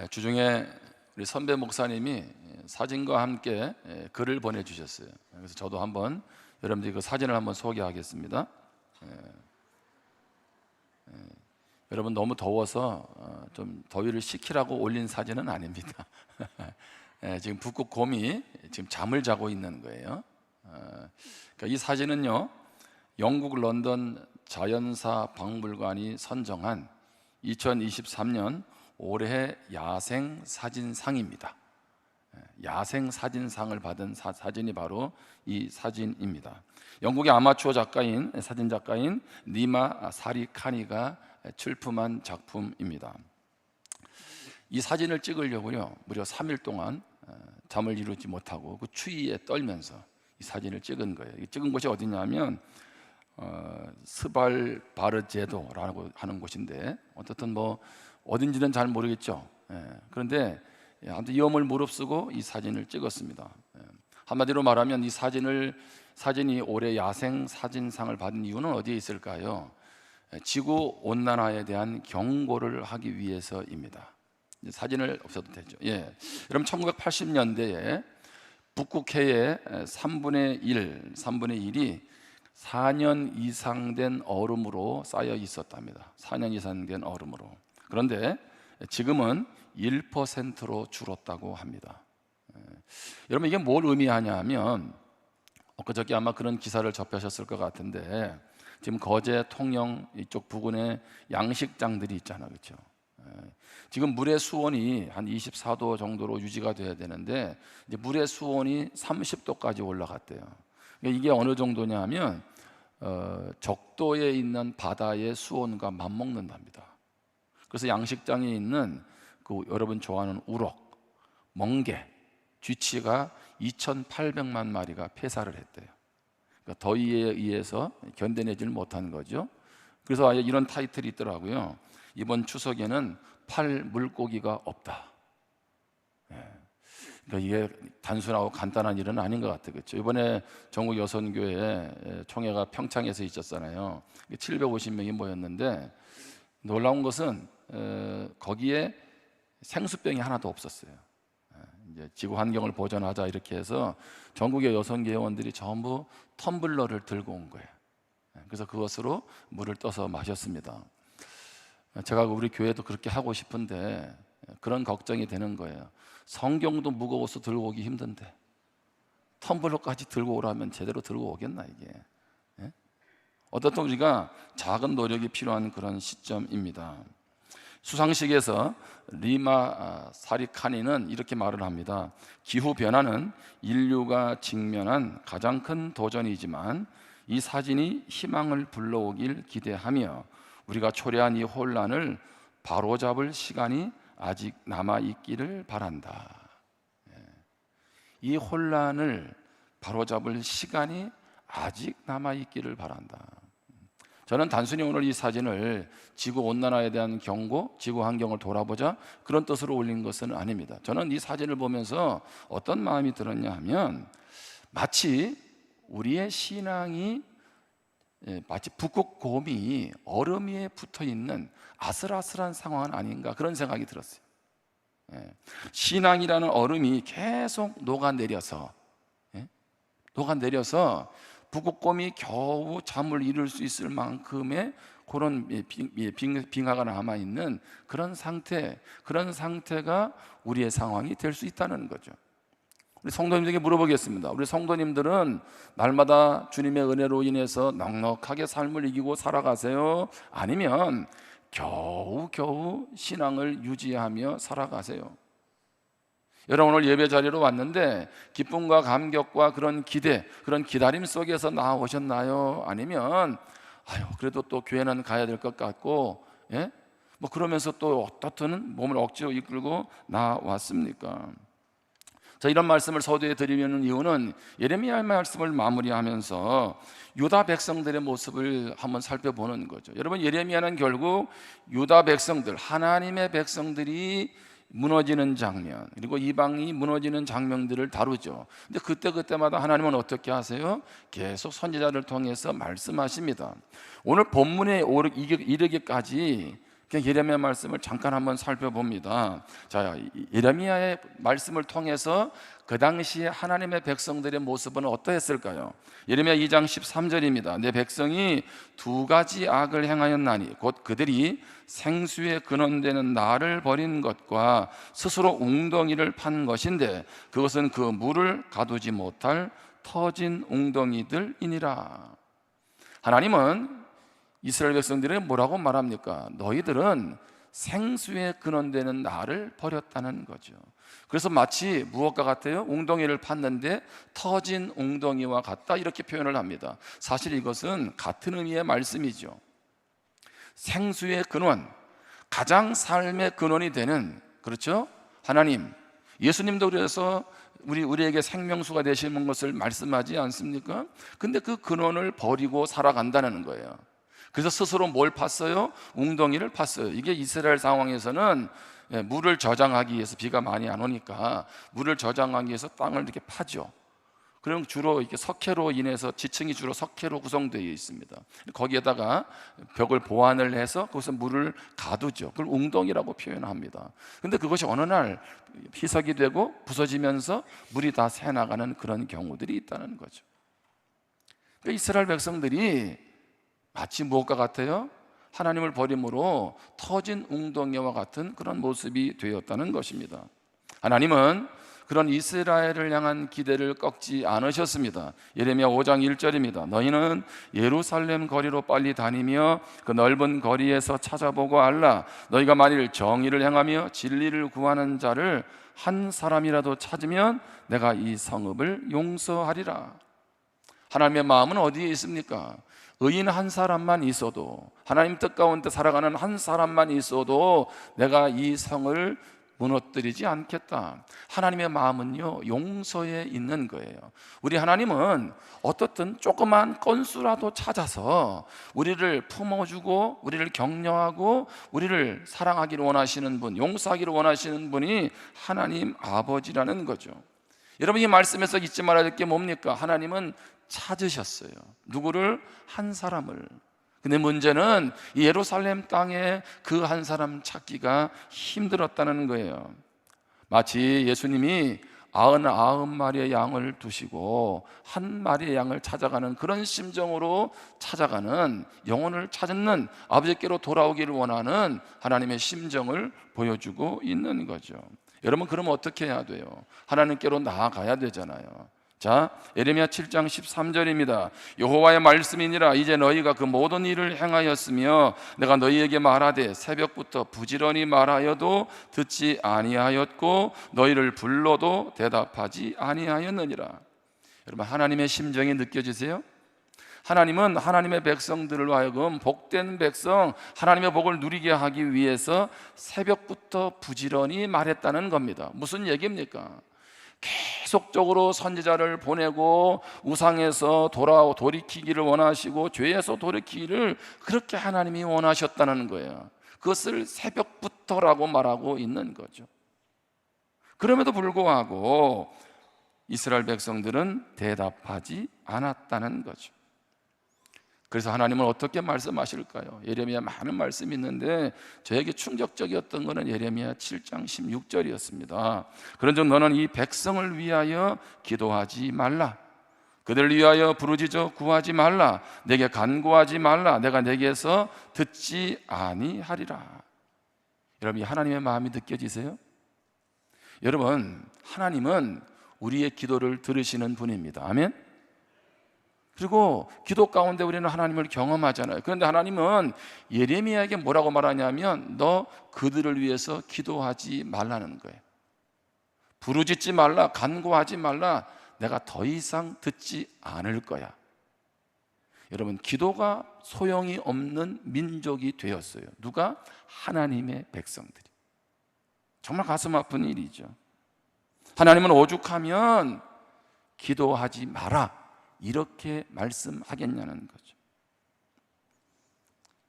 주중에 우리 선배 목사님이 사진과 함께 글을 보내주셨어요. 그래서 저도 한번 여러분들이 그 사진을 한번 소개하겠습니다. 여러분 너무 더워서 좀 더위를 식히라고 올린 사진은 아닙니다. 지금 북극 곰이 지금 잠을 자고 있는 거예요. 그러니까 이 사진은요, 영국 런던 자연사 박물관이 선정한 2023년 올해 야생 사진상입니다. 야생 사진상을 받은 사진이 바로 이 사진입니다. 영국의 아마추어 작가인 사진 작가인 니마 사리카니가 출품한 작품입니다. 이 사진을 찍으려고요, 무려 3일 동안 잠을 이루지 못하고 그 추위에 떨면서 이 사진을 찍은 거예요. 찍은 곳이 어디냐면 스발바르제도라고 하는 곳인데, 어떻든 뭐 어딘지는 잘 모르겠죠. 그런데 아무튼 위험을 무릅쓰고 이 사진을 찍었습니다. 한마디로 말하면 이 사진이 올해 야생 사진상을 받은 이유는 어디에 있을까요? 지구 온난화에 대한 경고를 하기 위해서입니다. 사진을 없애도 되죠. 여러분 1980년대에 북극해의 3분의 1이 4년 이상 된 얼음으로 쌓여 있었답니다. 4년 이상 된 얼음으로. 그런데 지금은 1%로 줄었다고 합니다. 여러분 이게 뭘 의미하냐면, 엊그저께 아마 그런 기사를 접하셨을 것 같은데, 지금 거제, 통영 이쪽 부근에 양식장들이 있잖아요, 그렇죠? 지금 물의 수온이 한 24도 정도로 유지가 돼야 되는데 이제 물의 수온이 30도까지 올라갔대요. 이게 어느 정도냐면 적도에 있는 바다의 수온과 맞먹는답니다. 그래서 양식장에 있는 그 여러분 좋아하는 우럭, 멍게, 쥐치가 2,800만 마리가 폐사를 했대요. 그러니까 더위에 의해서 견뎌내질 못한 거죠. 그래서 아예 이런 타이틀이 있더라고요. 이번 추석에는 팔 물고기가 없다. 그러니까 이게 단순하고 간단한 일은 아닌 것 같아요, 그렇죠? 이번에 전국 여선교회 총회가 평창에서 있었잖아요. 750명이 모였는데 놀라운 것은 거기에 생수병이 하나도 없었어요. 이제 지구 환경을 보존하자 이렇게 해서 전국의 여선교회원들이 전부 텀블러를 들고 온 거예요. 그래서 그것으로 물을 떠서 마셨습니다. 제가 우리 교회도 그렇게 하고 싶은데 그런 걱정이 되는 거예요. 성경도 무거워서 들고 오기 힘든데 텀블러까지 들고 오라면 제대로 들고 오겠나 이게? 어떻든 우리가 작은 노력이 필요한 그런 시점입니다. 수상식에서 리마 사리카니는 이렇게 말을 합니다. 기후변화는 인류가 직면한 가장 큰 도전이지만 이 사진이 희망을 불러오길 기대하며 우리가 초래한 이 혼란을 바로잡을 시간이 아직 남아있기를 바란다. 이 혼란을 바로잡을 시간이 아직 남아있기를 바란다. 저는 단순히 오늘 이 사진을 지구온난화에 대한 경고, 지구 환경을 돌아보자 그런 뜻으로 올린 것은 아닙니다. 저는 이 사진을 보면서 어떤 마음이 들었냐 하면, 마치 우리의 신앙이 마치 북극곰이 얼음 위에 붙어있는 아슬아슬한 상황은 아닌가, 그런 생각이 들었어요. 신앙이라는 얼음이 계속 녹아내려서 북극곰이 겨우 잠을 이룰 수 있을 만큼의 그런 빙하가 남아있는 그런 상태가 우리의 상황이 될 수 있다는 거죠. 우리 성도님들에게 물어보겠습니다. 우리 성도님들은 날마다 주님의 은혜로 인해서 넉넉하게 삶을 이기고 살아가세요? 아니면 겨우 신앙을 유지하며 살아가세요? 여러분 오늘 예배 자리로 왔는데 기쁨과 감격과 그런 기대, 그런 기다림 속에서 나오셨나요? 아니면 그래도 또 교회는 가야 될 것 같고 뭐 그러면서 또 어떻든 몸을 억지로 이끌고 나왔습니까? 자, 이런 말씀을 서두에 드리는 이유는 예레미야의 말씀을 마무리하면서 유다 백성들의 모습을 한번 살펴보는 거죠. 여러분 예레미야는 결국 유다 백성들, 하나님의 백성들이 무너지는 장면, 그리고 이방이 무너지는 장면들을 다루죠. 근데 그때마다 하나님은 어떻게 하세요? 계속 선지자를 통해서 말씀하십니다. 오늘 본문에 이르기까지 예레미야 말씀을 잠깐 한번 살펴봅니다. 자, 예레미야의 말씀을 통해서 그 당시에 하나님의 백성들의 모습은 어떠했을까요? 예레미야 2장 13절입니다. 내 백성이 두 가지 악을 행하였나니 곧 그들이 생수의 근원되는 나를 버린 것과 스스로 웅덩이를 판 것인데 그것은 그 물을 가두지 못할 터진 웅덩이들이니라. 하나님은 이스라엘 백성들에게 뭐라고 말합니까? 너희들은 생수의 근원되는 나를 버렸다는 거죠. 그래서 마치 무엇과 같아요? 웅덩이를 팠는데 터진 웅덩이와 같다, 이렇게 표현을 합니다. 사실 이것은 같은 의미의 말씀이죠. 생수의 근원, 가장 삶의 근원이 되는, 그렇죠? 하나님, 예수님도 그래서 우리에게 생명수가 되시는 것을 말씀하지 않습니까? 근데 그 근원을 버리고 살아간다는 거예요. 그래서 스스로 뭘 팠어요? 웅덩이를 팠어요. 이게 이스라엘 상황에서는 물을 저장하기 위해서, 비가 많이 안 오니까 물을 저장하기 위해서 땅을 이렇게 파죠. 그럼 주로 이렇게 석회로 인해서, 지층이 주로 석회로 구성되어 있습니다. 거기에다가 벽을 보완을 해서 거기서 물을 가두죠. 그걸 웅덩이라고 표현합니다. 근데 그것이 어느 날 희석이 되고 부서지면서 물이 다 새나가는 그런 경우들이 있다는 거죠. 그러니까 이스라엘 백성들이 마치 무엇과 같아요? 하나님을 버림으로 터진 웅덩이와 같은 그런 모습이 되었다는 것입니다. 하나님은 그런 이스라엘을 향한 기대를 꺾지 않으셨습니다. 예레미야 5장 1절입니다. 너희는 예루살렘 거리로 빨리 다니며 그 넓은 거리에서 찾아보고 알라. 너희가 만일 정의를 행하며 진리를 구하는 자를 한 사람이라도 찾으면 내가 이 성읍을 용서하리라. 하나님의 마음은 어디에 있습니까? 의인 한 사람만 있어도, 하나님 뜻 가운데 살아가는 한 사람만 있어도 내가 이 성을 무너뜨리지 않겠다. 하나님의 마음은요, 용서에 있는 거예요. 우리 하나님은 어떻든 조그만 건수라도 찾아서 우리를 품어주고 우리를 격려하고 우리를 사랑하기를 원하시는 분, 용서하기를 원하시는 분이 하나님 아버지라는 거죠. 여러분, 이 말씀에서 잊지 말아야 될 게 뭡니까? 하나님은 찾으셨어요. 누구를? 한 사람을. 근데 문제는 이 예루살렘 땅에 그 한 사람 찾기가 힘들었다는 거예요. 마치 예수님이 99마리의 양을 두시고 한 마리의 양을 찾아가는 그런 심정으로 찾아가는, 영혼을 찾는, 아버지께로 돌아오기를 원하는 하나님의 심정을 보여주고 있는 거죠. 여러분, 그러면 어떻게 해야 돼요? 하나님께로 나아가야 되잖아요. 자, 예레미야 7장 13절입니다. 여호와의 말씀이니라. 이제 너희가 그 모든 일을 행하였으며 내가 너희에게 말하되 새벽부터 부지런히 말하여도 듣지 아니하였고 너희를 불러도 대답하지 아니하였느니라. 여러분, 하나님의 심정이 느껴지세요? 하나님은 하나님의 백성들을 하여금 복된 백성, 하나님의 복을 누리게 하기 위해서 새벽부터 부지런히 말했다는 겁니다. 무슨 얘기입니까? 계속적으로 선지자를 보내고 우상에서 돌이키기를 원하시고 죄에서 돌이키기를 그렇게 하나님이 원하셨다는 거예요. 그것을 새벽부터라고 말하고 있는 거죠. 그럼에도 불구하고 이스라엘 백성들은 대답하지 않았다는 거죠. 그래서 하나님은 어떻게 말씀하실까요? 예레미야 많은 말씀이 있는데 저에게 충격적이었던 것은 예레미야 7장 16절이었습니다. 그런즉 너는 이 백성을 위하여 기도하지 말라. 그들을 위하여 부르짖어 구하지 말라. 내게 간구하지 말라. 내가 내게서 듣지 아니하리라. 여러분, 이 하나님의 마음이 느껴지세요? 여러분, 하나님은 우리의 기도를 들으시는 분입니다. 아멘? 그리고 기도 가운데 우리는 하나님을 경험하잖아요. 그런데 하나님은 예레미야에게 뭐라고 말하냐면 너 그들을 위해서 기도하지 말라는 거예요. 부르짖지 말라, 간구하지 말라. 내가 더 이상 듣지 않을 거야. 여러분, 기도가 소용이 없는 민족이 되었어요. 누가? 하나님의 백성들이. 정말 가슴 아픈 일이죠. 하나님은 오죽하면 기도하지 마라 이렇게 말씀하겠냐는 거죠.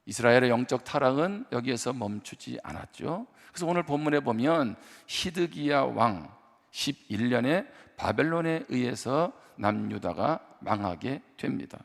이스라엘의 영적 타락은 여기에서 멈추지 않았죠. 그래서 오늘 본문에 보면 시드기야 왕 11년에 바벨론에 의해서 남유다가 망하게 됩니다.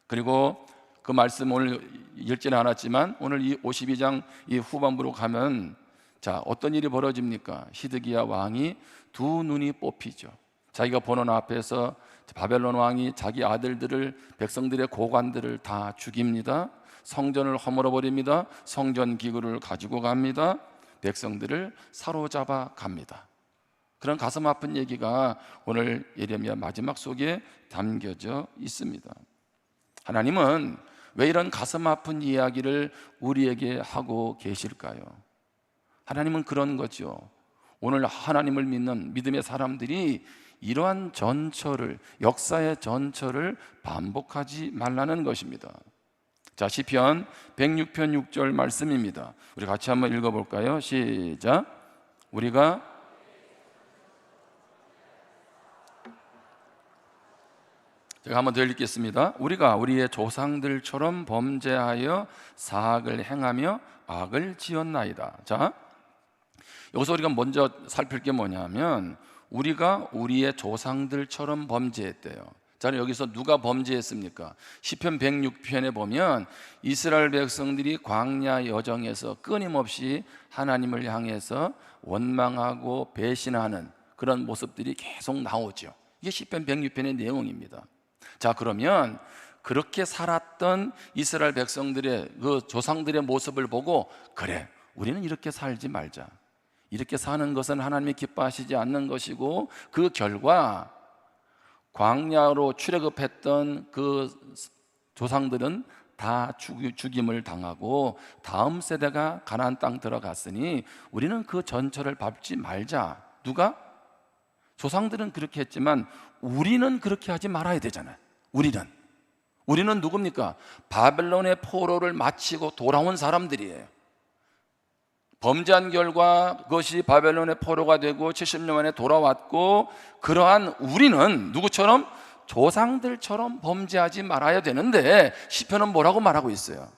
그리고 그 말씀 오늘 읽지는 않았지만 오늘 이 52장 이 후반부로 가면 자, 어떤 일이 벌어집니까? 시드기야 왕이 두 눈이 뽑히죠. 자기가 보는 앞에서 바벨론 왕이 자기 아들들을, 백성들의 고관들을 다 죽입니다. 성전을 허물어 버립니다. 성전 기구를 가지고 갑니다. 백성들을 사로잡아 갑니다. 그런 가슴 아픈 얘기가 오늘 예레미야 마지막 속에 담겨져 있습니다. 하나님은 왜 이런 가슴 아픈 이야기를 우리에게 하고 계실까요? 하나님은 그런 거죠. 오늘 하나님을 믿는 믿음의 사람들이 이러한 전철을, 역사의 전철을 반복하지 말라는 것입니다. 자, 시편 106편 6절 말씀입니다. 우리 같이 한번 읽어볼까요? 시작. 제가 한번 더 읽겠습니다. 우리가 우리의 조상들처럼 범죄하여 사악을 행하며 악을 지었나이다. 자, 여기서 우리가 먼저 살필 게 뭐냐면 우리가 우리의 조상들처럼 범죄했대요. 자, 여기서 누가 범죄했습니까? 시편 106편에 보면 이스라엘 백성들이 광야 여정에서 끊임없이 하나님을 향해서 원망하고 배신하는 그런 모습들이 계속 나오죠. 이게 시편 106편의 내용입니다. 자, 그러면 그렇게 살았던 이스라엘 백성들의 그 조상들의 모습을 보고 그래, 우리는 이렇게 살지 말자. 이렇게 사는 것은 하나님이 기뻐하시지 않는 것이고 그 결과 광야로 출애굽했던 그 조상들은 다 죽임을 당하고 다음 세대가 가나안 땅 들어갔으니 우리는 그 전철을 밟지 말자. 누가? 조상들은 그렇게 했지만 우리는 그렇게 하지 말아야 되잖아요. 우리는 누굽니까? 바벨론의 포로를 마치고 돌아온 사람들이에요. 범죄한 결과 그것이 바벨론의 포로가 되고 70년 만에 돌아왔고, 그러한 우리는 누구처럼? 조상들처럼 범죄하지 말아야 되는데 시편은 뭐라고 말하고 있어요?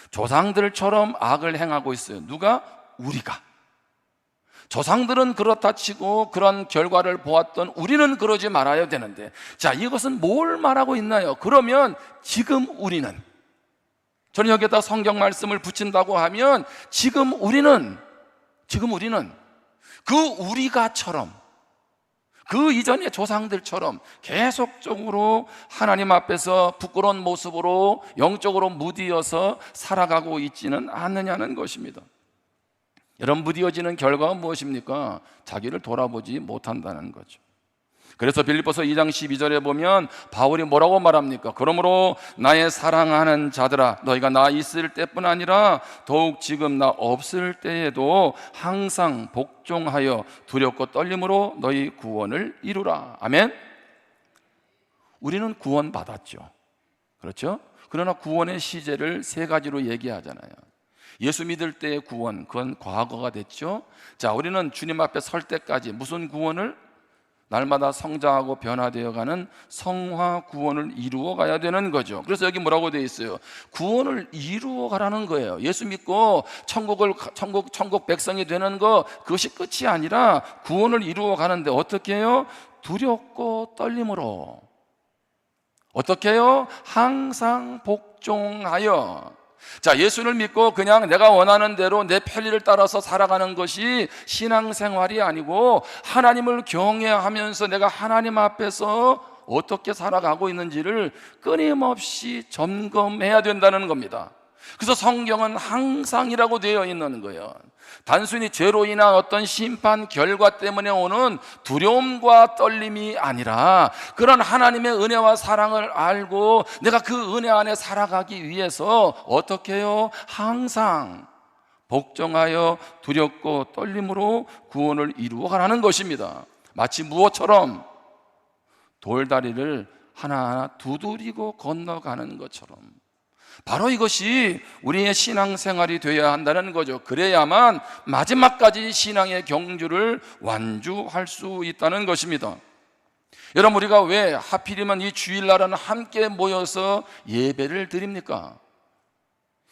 조상들처럼 악을 행하고 있어요. 누가? 우리가. 조상들은 그렇다 치고 그런 결과를 보았던 우리는 그러지 말아야 되는데, 자, 이것은 뭘 말하고 있나요? 그러면 지금 우리는, 저는 여기에다 성경 말씀을 붙인다고 하면 지금 우리는 그 우리가처럼, 그 이전의 조상들처럼 계속적으로 하나님 앞에서 부끄러운 모습으로 영적으로 무디어서 살아가고 있지는 않느냐는 것입니다. 여러분, 무디어지는 결과가 무엇입니까? 자기를 돌아보지 못한다는 거죠. 그래서 빌립보서 2장 12절에 보면 바울이 뭐라고 말합니까? 그러므로 나의 사랑하는 자들아, 너희가 나 있을 때뿐 아니라 더욱 지금 나 없을 때에도 항상 복종하여 두렵고 떨림으로 너희 구원을 이루라. 아멘. 우리는 구원 받았죠. 그렇죠? 그러나 구원의 시제를 세 가지로 얘기하잖아요. 예수 믿을 때의 구원, 그건 과거가 됐죠. 자, 우리는 주님 앞에 설 때까지 무슨 구원을? 날마다 성장하고 변화되어가는 성화 구원을 이루어 가야 되는 거죠. 그래서 여기 뭐라고 되어 있어요? 구원을 이루어 가라는 거예요. 예수 믿고 천국 백성이 되는 거, 그것이 끝이 아니라 구원을 이루어 가는데 어떻게 해요? 두렵고 떨림으로. 어떻게 해요? 항상 복종하여. 자, 예수를 믿고 그냥 내가 원하는 대로 내 편리를 따라서 살아가는 것이 신앙생활이 아니고, 하나님을 경외하면서 내가 하나님 앞에서 어떻게 살아가고 있는지를 끊임없이 점검해야 된다는 겁니다. 그래서 성경은 항상이라고 되어 있는 거예요. 단순히 죄로 인한 어떤 심판 결과 때문에 오는 두려움과 떨림이 아니라, 그런 하나님의 은혜와 사랑을 알고 내가 그 은혜 안에 살아가기 위해서 어떻게 해요? 항상 복종하여 두렵고 떨림으로 구원을 이루어 가라는 것입니다. 마치 무엇처럼? 돌다리를 하나하나 두드리고 건너가는 것처럼. 바로 이것이 우리의 신앙생활이 되어야 한다는 거죠. 그래야만 마지막까지 신앙의 경주를 완주할 수 있다는 것입니다. 여러분, 우리가 왜 하필이면 이 주일날은 함께 모여서 예배를 드립니까?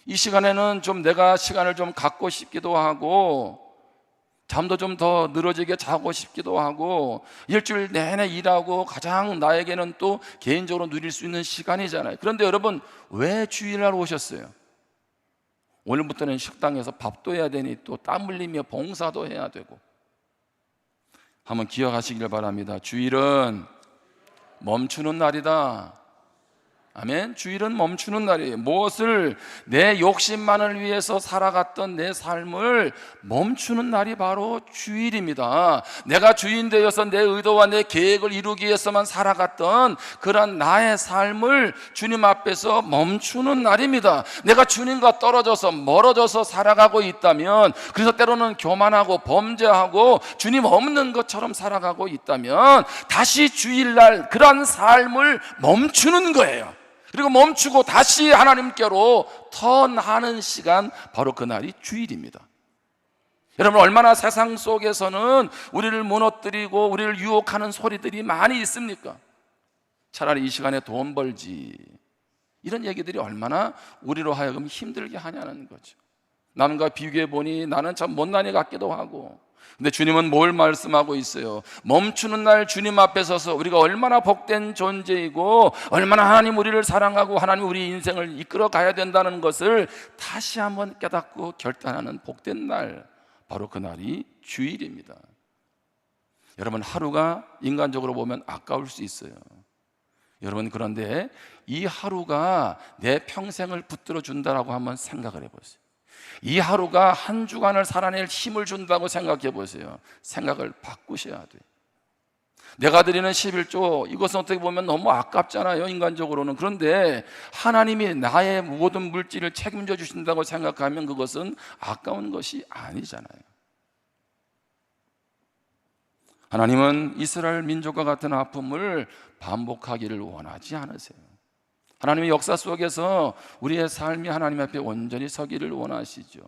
이 시간에는 좀 내가 시간을 좀 갖고 싶기도 하고, 잠도 좀 더 늘어지게 자고 싶기도 하고, 일주일 내내 일하고 가장 나에게는 또 개인적으로 누릴 수 있는 시간이잖아요. 그런데 여러분, 왜 주일날 오셨어요? 오늘부터는 식당에서 밥도 해야 되니 또 땀 흘리며 봉사도 해야 되고. 한번 기억하시길 바랍니다. 주일은 멈추는 날이다. 아멘. 주일은 멈추는 날이에요. 무엇을, 내 욕심만을 위해서 살아갔던 내 삶을 멈추는 날이 바로 주일입니다. 내가 주인 되어서 내 의도와 내 계획을 이루기 위해서만 살아갔던 그런 나의 삶을 주님 앞에서 멈추는 날입니다. 내가 주님과 떨어져서 멀어져서 살아가고 있다면, 그래서 때로는 교만하고 범죄하고 주님 없는 것처럼 살아가고 있다면, 다시 주일날 그런 삶을 멈추는 거예요. 그리고 멈추고 다시 하나님께로 턴하는 시간, 바로 그날이 주일입니다. 여러분, 얼마나 세상 속에서는 우리를 무너뜨리고 우리를 유혹하는 소리들이 많이 있습니까? 차라리 이 시간에 돈 벌지, 이런 얘기들이 얼마나 우리로 하여금 힘들게 하냐는 거죠. 남과 비교해 보니 나는 참 못난 애 같기도 하고. 근데 주님은 뭘 말씀하고 있어요? 멈추는 날 주님 앞에 서서 우리가 얼마나 복된 존재이고, 얼마나 하나님 우리를 사랑하고 하나님 우리 인생을 이끌어 가야 된다는 것을 다시 한번 깨닫고 결단하는 복된 날, 바로 그날이 주일입니다. 여러분, 하루가 인간적으로 보면 아까울 수 있어요. 여러분, 그런데 이 하루가 내 평생을 붙들어 준다라고 한번 생각을 해보세요. 이 하루가 한 주간을 살아낼 힘을 준다고 생각해 보세요. 생각을 바꾸셔야 돼요. 내가 드리는 11조, 이것은 어떻게 보면 너무 아깝잖아요, 인간적으로는. 그런데 하나님이 나의 모든 물질을 책임져 주신다고 생각하면 그것은 아까운 것이 아니잖아요. 하나님은 이스라엘 민족과 같은 아픔을 반복하기를 원하지 않으세요. 하나님의 역사 속에서 우리의 삶이 하나님 앞에 온전히 서기를 원하시죠.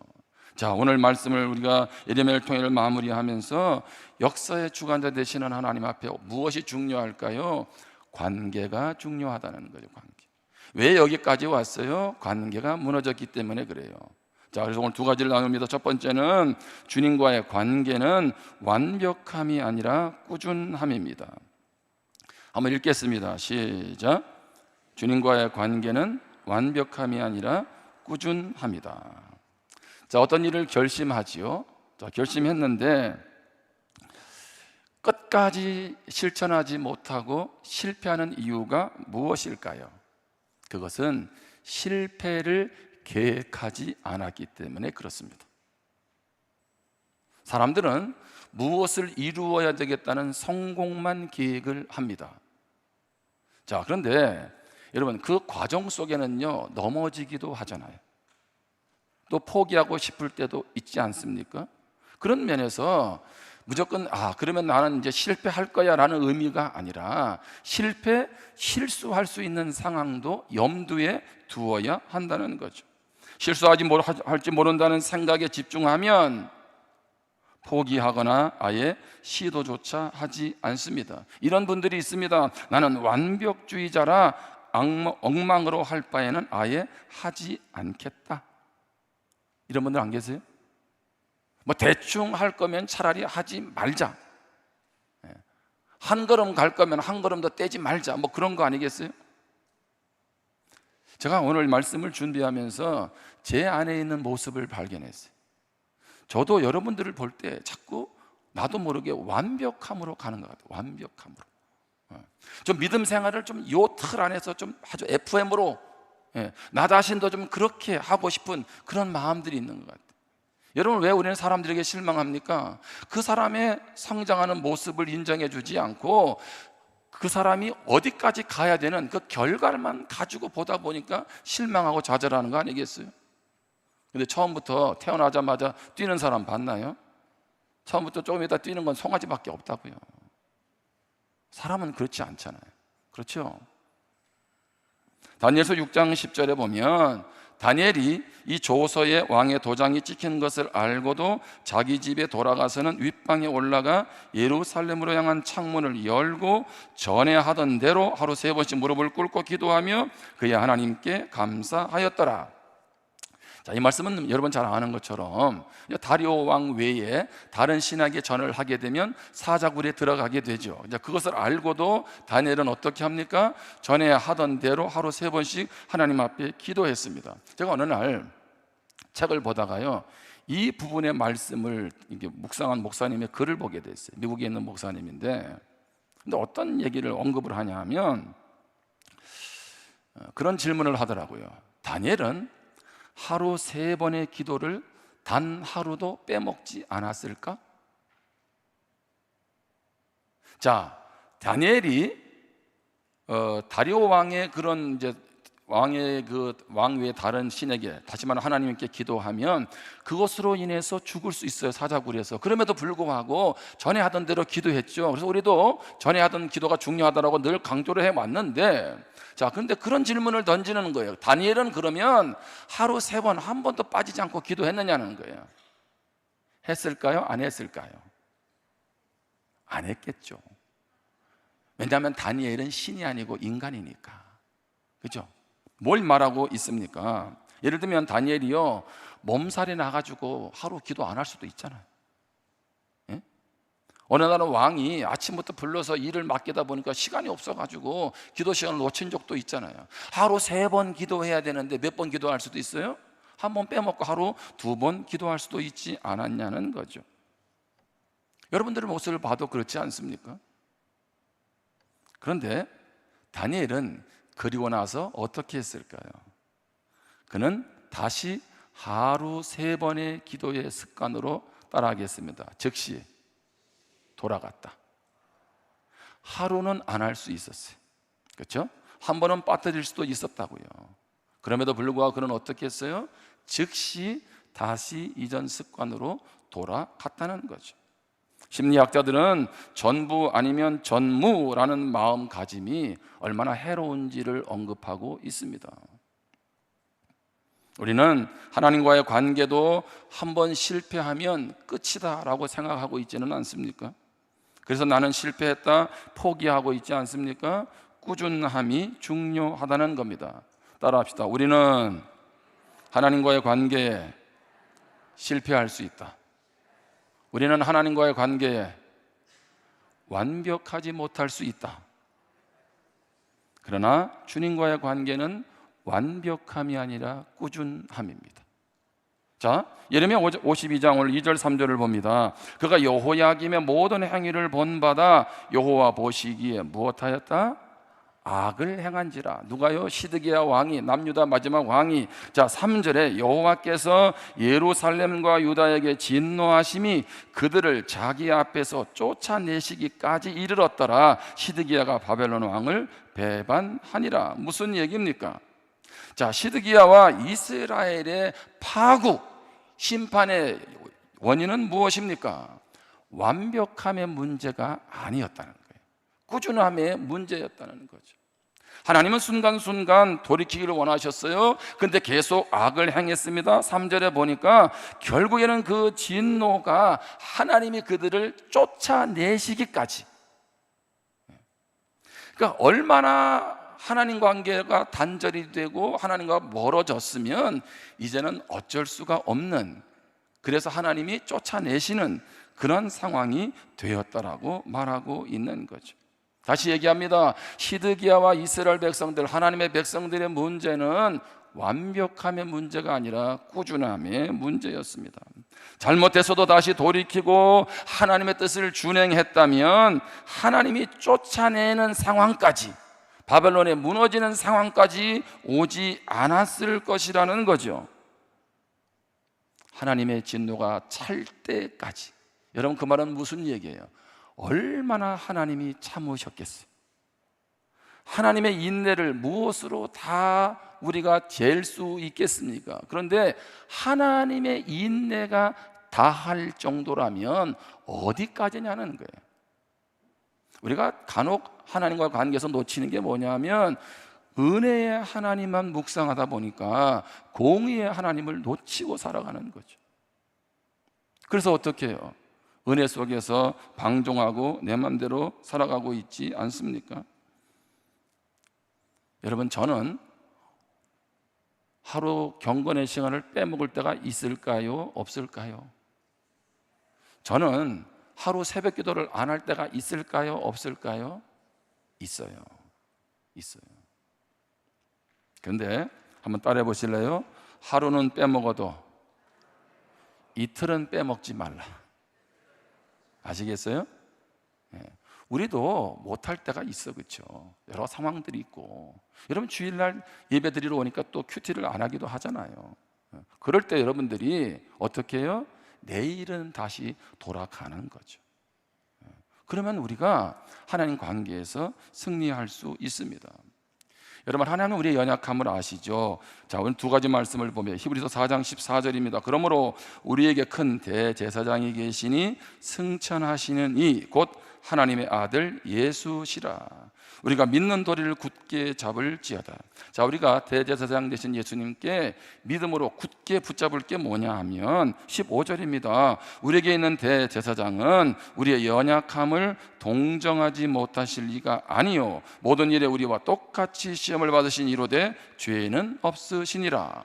자, 오늘 말씀을 우리가 예레미야를 통해 마무리하면서 역사의 주관자 되시는 하나님 앞에 무엇이 중요할까요? 관계가 중요하다는 거죠. 관계. 왜 여기까지 왔어요? 관계가 무너졌기 때문에 그래요. 자, 그래서 오늘 두 가지를 나눕니다. 첫 번째는 주님과의 관계는 완벽함이 아니라 꾸준함입니다. 한번 읽겠습니다. 시작. 주님과의 관계는 완벽함이 아니라 꾸준합니다. 자, 어떤 일을 결심하지요. 자, 결심했는데 끝까지 실천하지 못하고 실패하는 이유가 무엇일까요? 그것은 실패를 계획하지 않았기 때문에 그렇습니다. 사람들은 무엇을 이루어야 되겠다는 성공만 계획을 합니다. 자, 그런데 여러분, 그 과정 속에는요, 넘어지기도 하잖아요. 또 포기하고 싶을 때도 있지 않습니까? 그런 면에서 무조건 그러면 나는 이제 실패할 거야 라는 의미가 아니라, 실수할 수 있는 상황도 염두에 두어야 한다는 거죠. 할지 모른다는 생각에 집중하면 포기하거나 아예 시도조차 하지 않습니다. 이런 분들이 있습니다. 나는 완벽주의자라 엉망으로 할 바에는 아예 하지 않겠다. 이런 분들 안 계세요? 뭐 대충 할 거면 차라리 하지 말자. 한 걸음 갈 거면 한 걸음 더 떼지 말자. 뭐 그런 거 아니겠어요? 제가 오늘 말씀을 준비하면서 제 안에 있는 모습을 발견했어요. 저도 여러분들을 볼 때 자꾸 나도 모르게 완벽함으로 가는 것 같아요. 완벽함으로. 좀 믿음 생활을 좀 요 틀 안에서 좀 아주 FM으로, 나 자신도 좀 그렇게 하고 싶은 그런 마음들이 있는 것 같아요. 여러분, 왜 우리는 사람들에게 실망합니까? 그 사람의 성장하는 모습을 인정해 주지 않고 그 사람이 어디까지 가야 되는 그 결과만 가지고 보다 보니까 실망하고 좌절하는 거 아니겠어요? 근데 처음부터 태어나자마자 뛰는 사람 봤나요? 처음부터 조금 있다 뛰는 건 송아지밖에 없다고요. 사람은 그렇지 않잖아요. 그렇죠? 다니엘서 6장 10절에 보면 다니엘이 이 조서에 왕의 도장이 찍힌 것을 알고도 자기 집에 돌아가서는 윗방에 올라가 예루살렘으로 향한 창문을 열고 전에 하던 대로 하루 3번씩 무릎을 꿇고 기도하며 그의 하나님께 감사하였더라. 자, 이 말씀은 여러분 잘 아는 것처럼 다리오 왕 외에 다른 신에게 전을 하게 되면 사자굴에 들어가게 되죠. 이제 그것을 알고도 다니엘은 어떻게 합니까? 전에 하던 대로 하루 3번씩 하나님 앞에 기도했습니다. 제가 어느 날 책을 보다가요, 이 부분의 말씀을 묵상한 목사님의 글을 보게 됐어요. 미국에 있는 목사님인데, 근데 어떤 얘기를 언급을 하냐 하면 그런 질문을 하더라고요. 다니엘은 하루 3번의 기도를 단 하루도 빼먹지 않았을까? 자, 다니엘이 다리오 왕의 그런 이제 왕의 그 왕 외에 다른 신에게, 다시 말하면 하나님께 기도하면 그것으로 인해서 죽을 수 있어요, 사자굴에서. 그럼에도 불구하고 전에 하던 대로 기도했죠. 그래서 우리도 전에 하던 기도가 중요하다라고 늘 강조를 해왔는데, 자, 그런데 그런 질문을 던지는 거예요. 다니엘은 그러면 하루 3번 한 번도 빠지지 않고 기도했느냐는 거예요. 했을까요? 안 했을까요? 안 했겠죠. 왜냐하면 다니엘은 신이 아니고 인간이니까. 그죠? 뭘 말하고 있습니까? 예를 들면 다니엘이요, 몸살이 나가지고 하루 기도 안 할 수도 있잖아요. 예? 어느 날은 왕이 아침부터 불러서 일을 맡기다 보니까 시간이 없어가지고 기도 시간을 놓친 적도 있잖아요. 하루 3번 기도해야 되는데 몇 번 기도할 수도 있어요? 한 번 빼먹고 하루 2번 기도할 수도 있지 않았냐는 거죠. 여러분들의 모습을 봐도 그렇지 않습니까? 그런데 다니엘은 그리고 나서 어떻게 했을까요? 그는 다시 하루 3번의 기도의 습관으로 따라하겠습니다. 즉시 돌아갔다. 하루는 안 할 수 있었어요. 그렇죠? 한 번은 빠뜨릴 수도 있었다고요. 그럼에도 불구하고 그는 어떻게 했어요? 즉시 다시 이전 습관으로 돌아갔다는 거죠. 심리학자들은 전부 아니면 전무라는 마음가짐이 얼마나 해로운지를 언급하고 있습니다. 우리는 하나님과의 관계도 한번 실패하면 끝이다 라고 생각하고 있지는 않습니까? 그래서 나는 실패했다 포기하고 있지 않습니까? 꾸준함이 중요하다는 겁니다. 따라합시다. 우리는 하나님과의 관계에 실패할 수 있다. 우리는 하나님과의 관계에 완벽하지 못할 수 있다. 그러나 주님과의 관계는 완벽함이 아니라 꾸준함입니다. 자, 예레미야 52장 오늘 2절 3절을 봅니다. 그가 여호야김의 모든 행위를 본받아 여호와 보시기에 무엇하였다? 악을 행한지라. 누가요? 시드기야 왕이, 남유다 마지막 왕이. 자, 3절에 여호와께서 예루살렘과 유다에게 진노하심이 그들을 자기 앞에서 쫓아내시기까지 이르렀더라. 시드기야가 바벨론 왕을 배반하니라. 무슨 얘기입니까? 자, 시드기야와 이스라엘의 파국, 심판의 원인은 무엇입니까? 완벽함의 문제가 아니었다는 거예요. 꾸준함의 문제였다는 거죠. 하나님은 순간순간 돌이키기를 원하셨어요. 근데 계속 악을 행했습니다. 3절에 보니까 결국에는 그 진노가 하나님이 그들을 쫓아내시기까지. 그러니까 얼마나 하나님 관계가 단절이 되고 하나님과 멀어졌으면 이제는 어쩔 수가 없는, 그래서 하나님이 쫓아내시는 그런 상황이 되었다라고 말하고 있는 거죠. 다시 얘기합니다. 시드기야와 이스라엘 백성들, 하나님의 백성들의 문제는 완벽함의 문제가 아니라 꾸준함의 문제였습니다. 잘못해서도 다시 돌이키고 하나님의 뜻을 준행했다면 하나님이 쫓아내는 상황까지, 바벨론에 무너지는 상황까지 오지 않았을 것이라는 거죠. 하나님의 진노가 찰 때까지. 여러분, 그 말은 무슨 얘기예요? 얼마나 하나님이 참으셨겠어요? 하나님의 인내를 무엇으로 다 우리가 잴 수 있겠습니까? 그런데 하나님의 인내가 다할 정도라면 어디까지냐는 거예요. 우리가 간혹 하나님과 관계에서 놓치는 게 뭐냐면 은혜의 하나님만 묵상하다 보니까 공의의 하나님을 놓치고 살아가는 거죠. 그래서 어떻게 해요? 은혜 속에서 방종하고 내 맘대로 살아가고 있지 않습니까? 여러분, 저는 하루 경건의 시간을 빼먹을 때가 있을까요? 없을까요? 저는 하루 새벽 기도를 안 할 때가 있을까요? 없을까요? 있어요. 그런데 한번 따라해 보실래요? 하루는 빼먹어도 이틀은 빼먹지 말라. 아시겠어요? 우리도 못할 때가 있어, 그렇죠? 여러 상황들이 있고, 여러분 주일날 예배 드리러 오니까 또 큐티를 안 하기도 하잖아요. 그럴 때 여러분들이 어떻게 해요? 내일은 다시 돌아가는 거죠. 그러면 우리가 하나님 관계에서 승리할 수 있습니다. 여러분, 하나님은 우리의 연약함을 아시죠? 자, 오늘 두 가지 말씀을 보면 히브리서 4장 14절입니다. 그러므로 우리에게 큰 대제사장이 계시니 승천하시는 이 곧 하나님의 아들 예수시라. 우리가 믿는 도리를 굳게 잡을지어다. 자, 우리가 대제사장 되신 예수님께 믿음으로 굳게 붙잡을 게 뭐냐 하면 15절입니다. 우리에게 있는 대제사장은 우리의 연약함을 동정하지 못하실 리가 아니요 모든 일에 우리와 똑같이 시험을 받으신 이로되 죄는 없으시니라.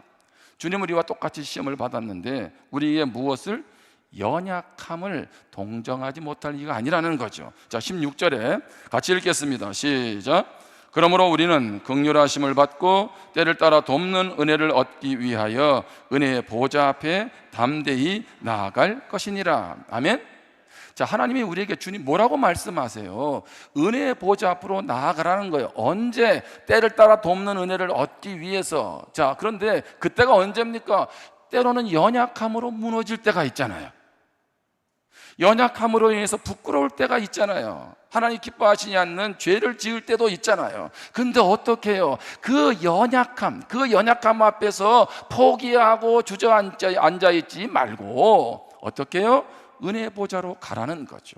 주님, 우리와 똑같이 시험을 받았는데 우리의 무엇을? 연약함을 동정하지 못할 리가 아니라는 거죠. 자, 16절에 같이 읽겠습니다. 시작. 그러므로 우리는 긍휼하심을 받고 때를 따라 돕는 은혜를 얻기 위하여 은혜의 보좌 앞에 담대히 나아갈 것이니라. 아멘. 자, 하나님이 우리에게 주님 뭐라고 말씀하세요? 은혜의 보좌 앞으로 나아가라는 거예요. 언제? 때를 따라 돕는 은혜를 얻기 위해서. 자, 그런데 그때가 언제입니까? 때로는 연약함으로 무너질 때가 있잖아요. 연약함으로 인해서 부끄러울 때가 있잖아요. 하나님 기뻐하시지 않는 죄를 지을 때도 있잖아요. 근데 어떻게 해요? 그 연약함 앞에서 포기하고 주저앉아 있지 말고 어떻게 해요? 은혜 보좌로 가라는 거죠.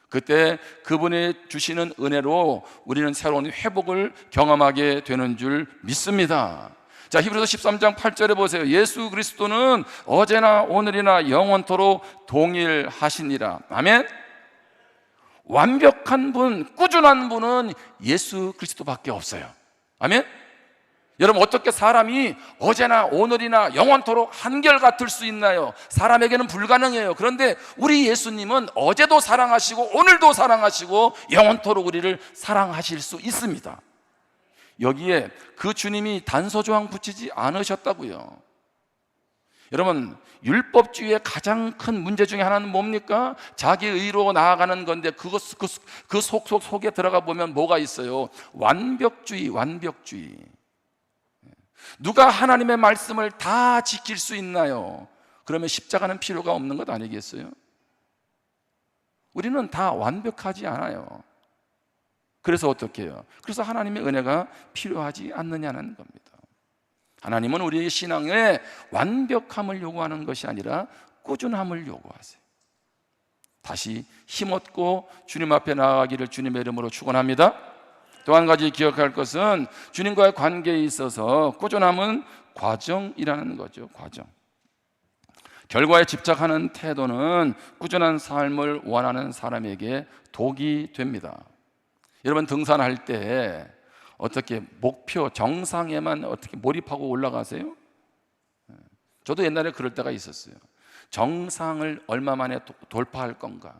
그때 그분이 주시는 은혜로 우리는 새로운 회복을 경험하게 되는 줄 믿습니다. 자, 히브리서 13장 8절에 보세요. 예수 그리스도는 어제나 오늘이나 영원토록 동일하시니라. 아멘. 완벽한 분, 꾸준한 분은 예수 그리스도밖에 없어요. 아멘. 여러분, 어떻게 사람이 어제나 오늘이나 영원토록 한결같을 수 있나요? 사람에게는 불가능해요. 그런데 우리 예수님은 어제도 사랑하시고 오늘도 사랑하시고 영원토록 우리를 사랑하실 수 있습니다. 여기에 그 주님이 단서조항 붙이지 않으셨다고요. 여러분, 율법주의의 가장 큰 문제 중에 하나는 뭡니까? 자기 의로 나아가는 건데 그 속에 들어가 보면 뭐가 있어요? 완벽주의. 누가 하나님의 말씀을 다 지킬 수 있나요? 그러면 십자가는 필요가 없는 것 아니겠어요? 우리는 다 완벽하지 않아요. 그래서 어떻게 해요? 그래서 하나님의 은혜가 필요하지 않느냐는 겁니다. 하나님은 우리의 신앙에 완벽함을 요구하는 것이 아니라 꾸준함을 요구하세요. 다시 힘없고 주님 앞에 나아가기를 주님의 이름으로 축원합니다. 또 한 가지 기억할 것은 주님과의 관계에 있어서 꾸준함은 과정이라는 거죠. 과정. 결과에 집착하는 태도는 꾸준한 삶을 원하는 사람에게 독이 됩니다. 여러분, 등산할 때 어떻게 목표 정상에만 어떻게 몰입하고 올라가세요? 저도 옛날에 그럴 때가 있었어요. 정상을 얼마 만에 돌파할 건가?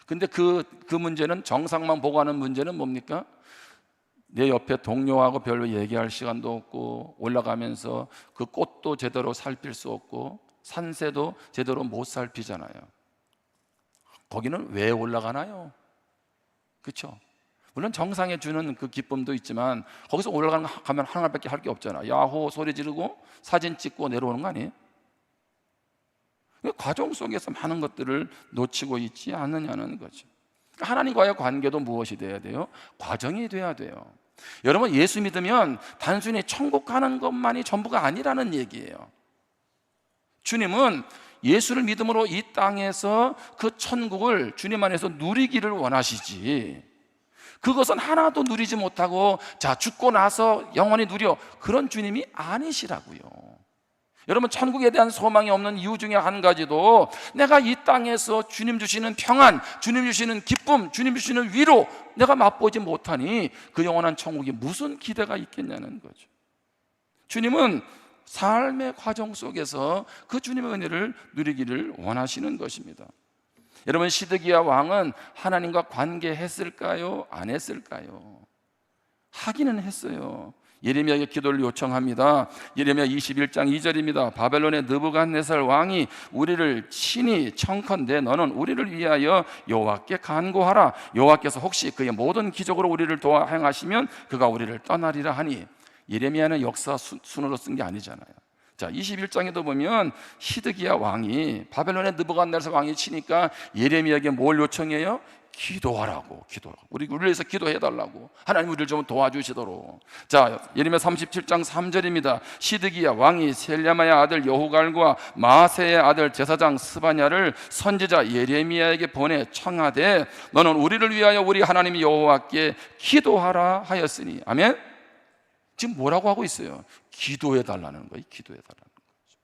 근데 그 문제는, 정상만 보고 하는 문제는 뭡니까? 내 옆에 동료하고 별로 얘기할 시간도 없고, 올라가면서 그 꽃도 제대로 살필 수 없고 산새도 제대로 못 살피잖아요. 거기는 왜 올라가나요? 그렇죠? 물론 정상에 주는 그 기쁨도 있지만 거기서 올라가면 하나밖에 할 게 없잖아. 야호 소리 지르고 사진 찍고 내려오는 거 아니에요? 과정 속에서 많은 것들을 놓치고 있지 않느냐는 거죠. 하나님과의 관계도 무엇이 돼야 돼요? 과정이 돼야 돼요. 여러분, 예수 믿으면 단순히 천국 가는 것만이 전부가 아니라는 얘기예요. 주님은 예수를 믿음으로 이 땅에서 그 천국을 주님 안에서 누리기를 원하시지, 그것은 하나도 누리지 못하고 자 죽고 나서 영원히 누려, 그런 주님이 아니시라고요. 여러분, 천국에 대한 소망이 없는 이유 중에 한 가지도 내가 이 땅에서 주님 주시는 평안, 주님 주시는 기쁨, 주님 주시는 위로 내가 맛보지 못하니 그 영원한 천국에 무슨 기대가 있겠냐는 거죠. 주님은 삶의 과정 속에서 그 주님의 은혜를 누리기를 원하시는 것입니다. 여러분, 시드기야 왕은 하나님과 관계했을까요? 안 했을까요? 하기는 했어요. 예레미야에게 기도를 요청합니다. 예레미야 21장 2절입니다. 바벨론의 느부갓네살 왕이 우리를 친히 청컨대 너는 우리를 위하여 여호와께 간구하라. 여호와께서 혹시 그의 모든 기적으로 우리를 도와 행하시면 그가 우리를 떠나리라 하니, 예레미야는 역사 순으로 쓴 게 아니잖아요. 자, 21장에도 보면 시드기야 왕이 바벨론의 느부갓네살 왕이 치니까 예레미야에게 뭘 요청해요? 기도하라고. 우리를 위해서 기도해달라고. 하나님 우리를 좀 도와주시도록. 자, 예레미야 37장 3절입니다. 시드기야 왕이 셀랴마의 아들 여후갈과 마아세의 아들 제사장 스바냐를 선지자 예레미야에게 보내 청하되 너는 우리를 위하여 우리 하나님 여호와께 기도하라 하였으니. 아멘. 지금 뭐라고 하고 있어요? 기도해달라는 거예요. 기도해달라는 거죠.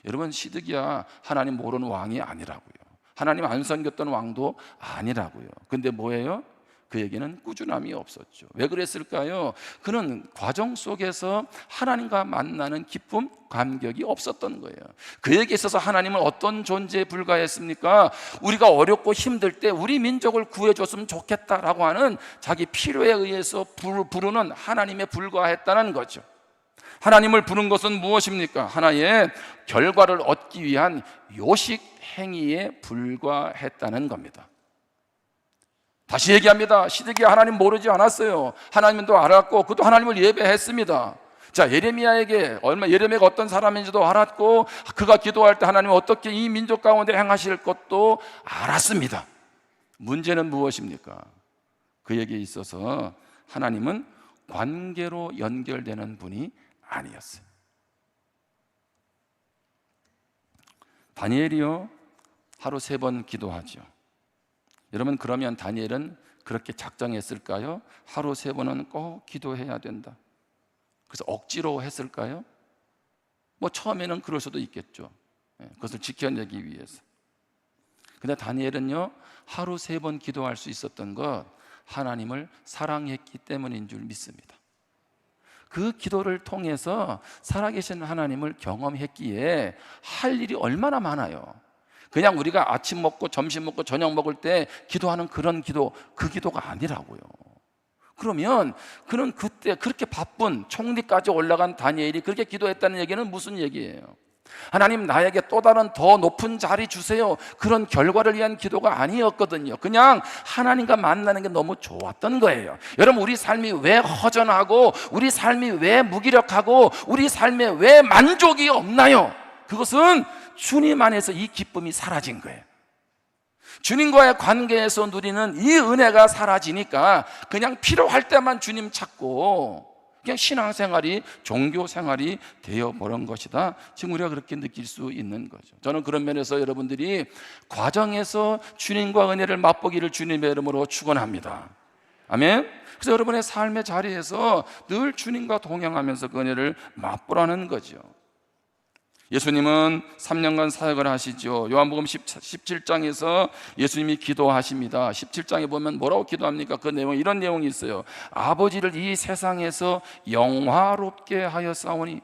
여러분, 시드기야 하나님 모르는 왕이 아니라고요. 하나님 안 섬겼던 왕도 아니라고요. 근데 뭐예요? 그에게는 꾸준함이 없었죠. 왜 그랬을까요? 그는 과정 속에서 하나님과 만나는 기쁨, 감격이 없었던 거예요. 그에게 있어서 하나님은 어떤 존재에 불과했습니까? 우리가 어렵고 힘들 때 우리 민족을 구해줬으면 좋겠다라고 하는 자기 필요에 의해서 부르는 하나님에 불과했다는 거죠. 하나님을 부른 것은 무엇입니까? 하나의 결과를 얻기 위한 요식 행위에 불과했다는 겁니다. 다시 얘기합니다. 시드기야 하나님 모르지 않았어요. 하나님도 알았고 그도 하나님을 예배했습니다. 자, 예레미야가 어떤 사람인지도 알았고 그가 기도할 때 하나님은 어떻게 이 민족 가운데 행하실 것도 알았습니다. 문제는 무엇입니까? 그에게 있어서 하나님은 관계로 연결되는 분이 아니었어요. 다니엘이요 하루 3번 기도하죠. 여러분, 그러면 다니엘은 그렇게 작정했을까요? 하루 3번은 꼭 기도해야 된다. 그래서 억지로 했을까요? 뭐 처음에는 그럴 수도 있겠죠. 그것을 지켜내기 위해서. 근데 다니엘은요 하루 3번 기도할 수 있었던 것, 하나님을 사랑했기 때문인 줄 믿습니다. 그 기도를 통해서 살아계신 하나님을 경험했기에 할 일이 얼마나 많아요. 그냥 우리가 아침 먹고 점심 먹고 저녁 먹을 때 기도하는 그런 기도, 그 기도가 아니라고요. 그러면 그는 그때 그렇게 바쁜 총리까지 올라간 다니엘이 그렇게 기도했다는 얘기는 무슨 얘기예요? 하나님 나에게 또 다른 더 높은 자리 주세요, 그런 결과를 위한 기도가 아니었거든요. 그냥 하나님과 만나는 게 너무 좋았던 거예요. 여러분, 우리 삶이 왜 허전하고 우리 삶이 왜 무기력하고 우리 삶에 왜 만족이 없나요? 그것은 주님 안에서 이 기쁨이 사라진 거예요. 주님과의 관계에서 누리는 이 은혜가 사라지니까 그냥 필요할 때만 주님 찾고 그냥 신앙생활이 종교생활이 되어버린 것이다. 지금 우리가 그렇게 느낄 수 있는 거죠. 저는 그런 면에서 여러분들이 과정에서 주님과 은혜를 맛보기를 주님의 이름으로 축원합니다. 아멘. 그래서 여러분의 삶의 자리에서 늘 주님과 동행하면서 그 은혜를 맛보라는 거죠. 예수님은 3년간 사역을 하시죠. 요한복음 17장에서 예수님이 기도하십니다. 17장에 보면 뭐라고 기도합니까? 그 내용, 이런 내용이 있어요. 아버지를 이 세상에서 영화롭게 하였사오니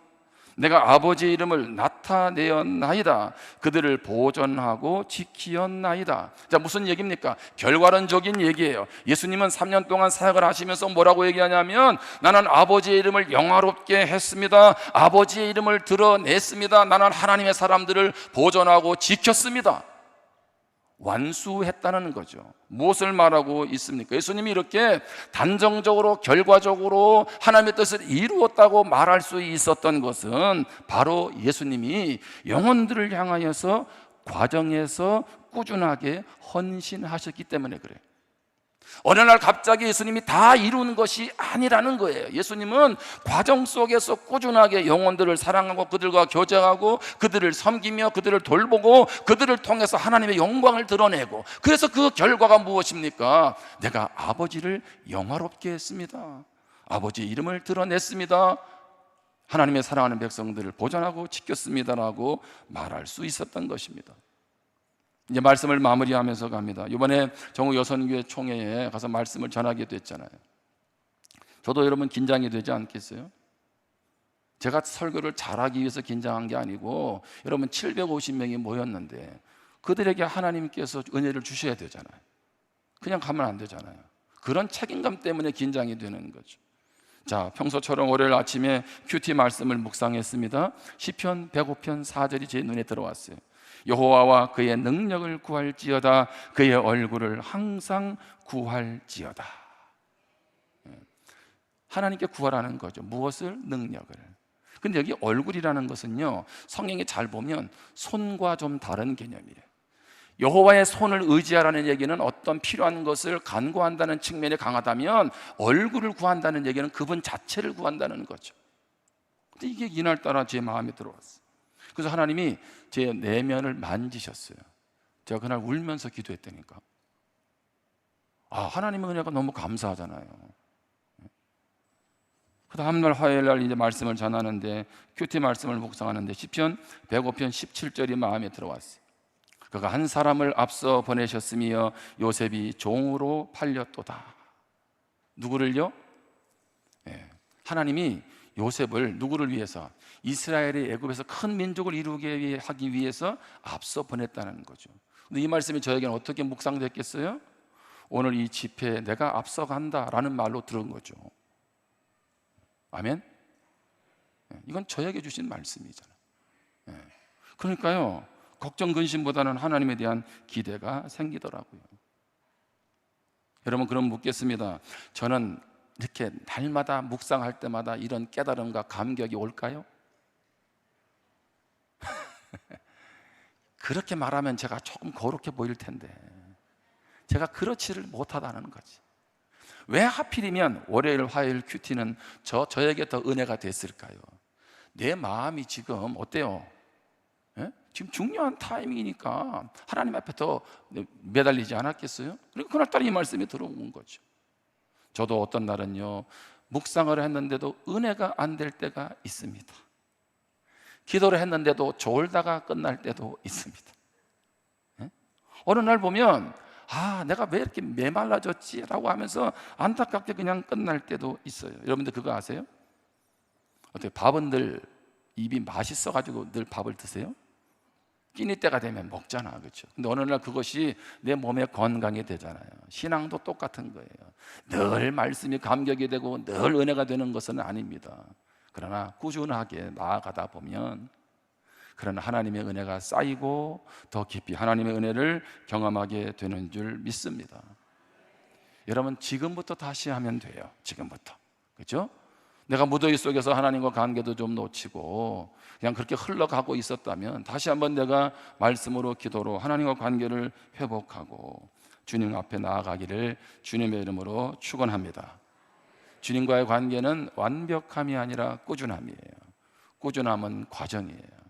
내가 아버지의 이름을 나타내었나이다. 그들을 보존하고 지키었나이다. 자, 무슨 얘기입니까? 결과론적인 얘기예요. 예수님은 3년 동안 사역을 하시면서 뭐라고 얘기하냐면, 나는 아버지의 이름을 영화롭게 했습니다. 아버지의 이름을 드러냈습니다. 나는 하나님의 사람들을 보존하고 지켰습니다. 완수했다는 거죠. 무엇을 말하고 있습니까? 예수님이 이렇게 단정적으로 결과적으로 하나님의 뜻을 이루었다고 말할 수 있었던 것은 바로 예수님이 영혼들을 향하여서 과정에서 꾸준하게 헌신하셨기 때문에 그래요. 어느 날 갑자기 예수님이 다 이루는 것이 아니라는 거예요. 예수님은 과정 속에서 꾸준하게 영혼들을 사랑하고 그들과 교제하고 그들을 섬기며 그들을 돌보고 그들을 통해서 하나님의 영광을 드러내고, 그래서 그 결과가 무엇입니까? 내가 아버지를 영화롭게 했습니다. 아버지의 이름을 드러냈습니다. 하나님의 사랑하는 백성들을 보존하고 지켰습니다라고 말할 수 있었던 것입니다. 이제 말씀을 마무리하면서 갑니다. 이번에 정우 여선교회 총회에 가서 말씀을 전하게 됐잖아요. 저도 여러분 긴장이 되지 않겠어요? 제가 설교를 잘하기 위해서 긴장한 게 아니고 여러분 750명이 모였는데 그들에게 하나님께서 은혜를 주셔야 되잖아요. 그냥 가면 안 되잖아요. 그런 책임감 때문에 긴장이 되는 거죠. 자, 평소처럼 월요일 아침에 큐티 말씀을 묵상했습니다. 시편 105편 4절이 제 눈에 들어왔어요. 여호와와 그의 능력을 구할지어다, 그의 얼굴을 항상 구할지어다. 하나님께 구하라는 거죠. 무엇을? 능력을. 근데 여기 얼굴이라는 것은요, 성경에 잘 보면 손과 좀 다른 개념이에요. 여호와의 손을 의지하라는 얘기는 어떤 필요한 것을 간구한다는 측면이 강하다면, 얼굴을 구한다는 얘기는 그분 자체를 구한다는 거죠. 근데 이게 이날따라 제 마음에 들어왔어요. 그래서 하나님이 제 내면을 만지셨어요. 제가 그날 울면서 기도했다니까. 하나님의 은혜가 너무 감사하잖아요. 그 다음날 화요일날 이제 말씀을 전하는데, 큐티 말씀을 묵상하는데 시편 105편 17절이 마음에 들어왔어요. 그가 한 사람을 앞서 보내셨으며 요셉이 종으로 팔렸도다. 누구를요? 하나님이 요셉을 누구를 위해서? 이스라엘이 애굽에서 큰 민족을 이루게 하기 위해서 앞서 보냈다는 거죠. 근데 이 말씀이 저에게는 어떻게 묵상됐겠어요? 오늘 이 집회에 내가 앞서간다라는 말로 들은 거죠. 아멘? 이건 저에게 주신 말씀이잖아요. 그러니까요, 걱정 근심보다는 하나님에 대한 기대가 생기더라고요. 여러분, 그럼 묻겠습니다. 저는 이렇게 날마다 묵상할 때마다 이런 깨달음과 감격이 올까요? 그렇게 말하면 제가 조금 거룩해 보일 텐데 제가 그렇지를 못하다는 거지. 왜 하필이면 월요일, 화요일 큐티는 저에게 더 은혜가 됐을까요? 내 마음이 지금 어때요? 지금 중요한 타이밍이니까 하나님 앞에 더 매달리지 않았겠어요? 그러니까 그날따라 이 말씀이 들어온 거죠. 저도 어떤 날은요, 묵상을 했는데도 은혜가 안 될 때가 있습니다. 기도를 했는데도 졸다가 끝날 때도 있습니다. 어느 날 보면 내가 왜 이렇게 메말라졌지? 라고 하면서 안타깝게 그냥 끝날 때도 있어요. 여러분들 그거 아세요? 어떻게 밥은 늘 입이 맛있어가지고 늘 밥을 드세요? 끼니 때가 되면 먹잖아, 그렇죠? 근데 어느 날 그것이 내 몸의 건강이 되잖아요. 신앙도 똑같은 거예요. 늘 말씀이 감격이 되고 늘 은혜가 되는 것은 아닙니다. 그러나 꾸준하게 나아가다 보면 그런 하나님의 은혜가 쌓이고 더 깊이 하나님의 은혜를 경험하게 되는 줄 믿습니다. 여러분, 지금부터 다시 하면 돼요. 지금부터, 그렇죠? 내가 무더위 속에서 하나님과 관계도 좀 놓치고 그냥 그렇게 흘러가고 있었다면 다시 한번 내가 말씀으로 기도로 하나님과 관계를 회복하고 주님 앞에 나아가기를 주님의 이름으로 축원합니다. 주님과의 관계는 완벽함이 아니라 꾸준함이에요. 꾸준함은 과정이에요.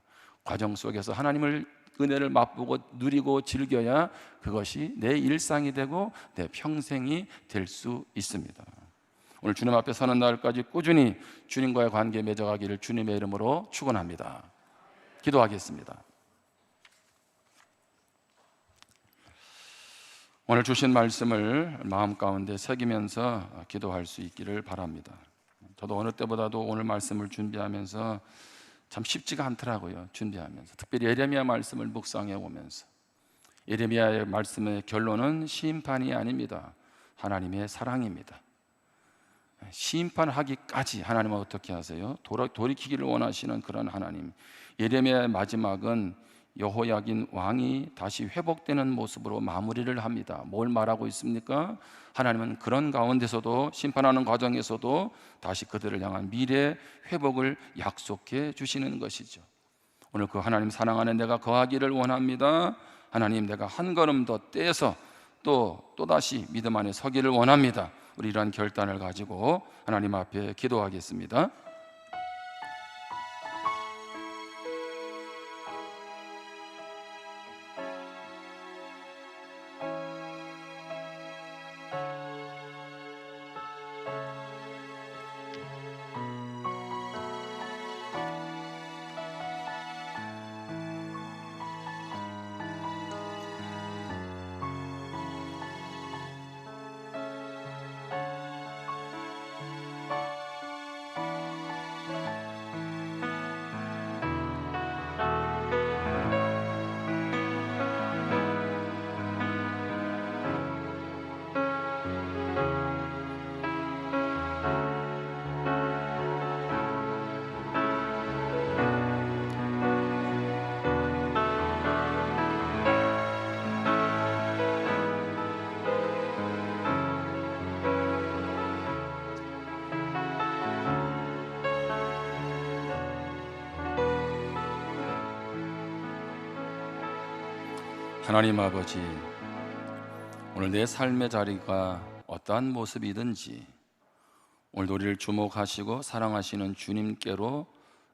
과정 속에서 하나님을 은혜를 맛보고 누리고 즐겨야 그것이 내 일상이 되고 내 평생이 될 수 있습니다. 오늘 주님 앞에 서는 날까지 꾸준히 주님과의 관계 맺어가기를 주님의 이름으로 축원합니다. 기도하겠습니다. 오늘 주신 말씀을 마음 가운데 새기면서 기도할 수 있기를 바랍니다. 저도 어느 때보다도 오늘 말씀을 준비하면서 참 쉽지가 않더라고요. 준비하면서 특별히 예레미야 말씀을 묵상해 오면서 예레미야의 말씀의 결론은 심판이 아닙니다. 하나님의 사랑입니다. 심판하기까지 하나님은 어떻게 하세요? 돌이키기를 원하시는 그런 하나님. 예레미야의 마지막은 여호야긴 왕이 다시 회복되는 모습으로 마무리를 합니다. 뭘 말하고 있습니까? 하나님은 그런 가운데서도 심판하는 과정에서도 다시 그들을 향한 미래 회복을 약속해 주시는 것이죠. 오늘 그 하나님 사랑 안에 내가 거하기를 원합니다. 하나님, 내가 한 걸음 더 떼서 또다시 믿음 안에 서기를 원합니다. 우리 이러한 결단을 가지고 하나님 앞에 기도하겠습니다. 하나님 아버지, 오늘 내 삶의 자리가 어떠한 모습이든지 오늘도 우리를 주목하시고 사랑하시는 주님께로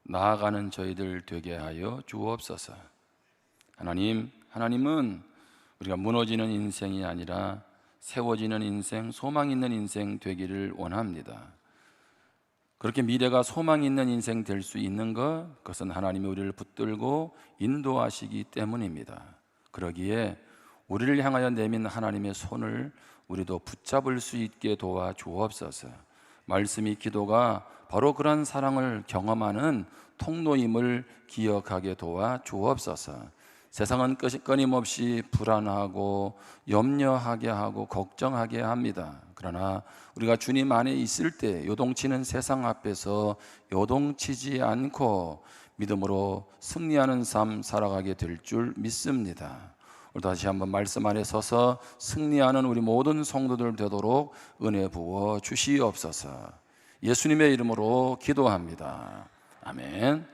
나아가는 저희들 되게 하여 주옵소서. 하나님은 우리가 무너지는 인생이 아니라 세워지는 인생, 소망 있는 인생 되기를 원합니다. 그렇게 미래가 소망 있는 인생 될 수 있는 것, 그것은 하나님이 우리를 붙들고 인도하시기 때문입니다. 그러기에 우리를 향하여 내민 하나님의 손을 우리도 붙잡을 수 있게 도와 주옵소서. 말씀이 기도가 바로 그런 사랑을 경험하는 통로임을 기억하게 도와 주옵소서. 세상은 끊임없이 불안하고 염려하게 하고 걱정하게 합니다. 그러나 우리가 주님 안에 있을 때 요동치는 세상 앞에서 요동치지 않고 믿음으로 승리하는 삶 살아가게 될 줄 믿습니다. 오늘 다시 한번 말씀 안에 서서 승리하는 우리 모든 성도들 되도록 은혜 부어 주시옵소서. 예수님의 이름으로 기도합니다. 아멘.